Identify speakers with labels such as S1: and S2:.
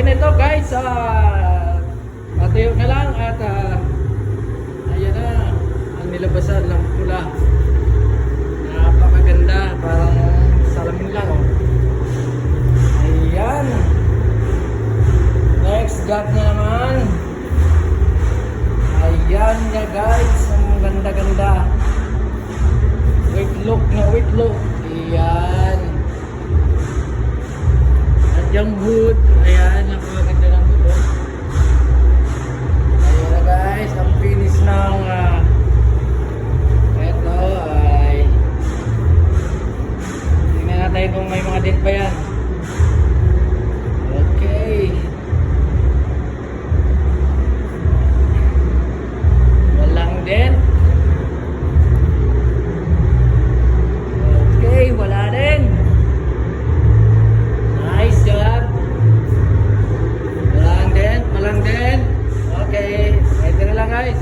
S1: Okay na ito guys. Patuyo na lang at ayan na ang nilabasan ng pula. Napakaganda, parang salamin lang oh. Ayan. Next gap na naman. Ayan niya guys, ang ganda-ganda. Wait look na wait look. Ayan. At yung hood, ayan, napakaganda ng hood oh. Ayan na guys, ang finish ng eto ay tingnan natin kung may mga dent pa yan. Okay. Walang dent. Okay, wala din. Nice job. Walang dent. Okay, ito na lang guys.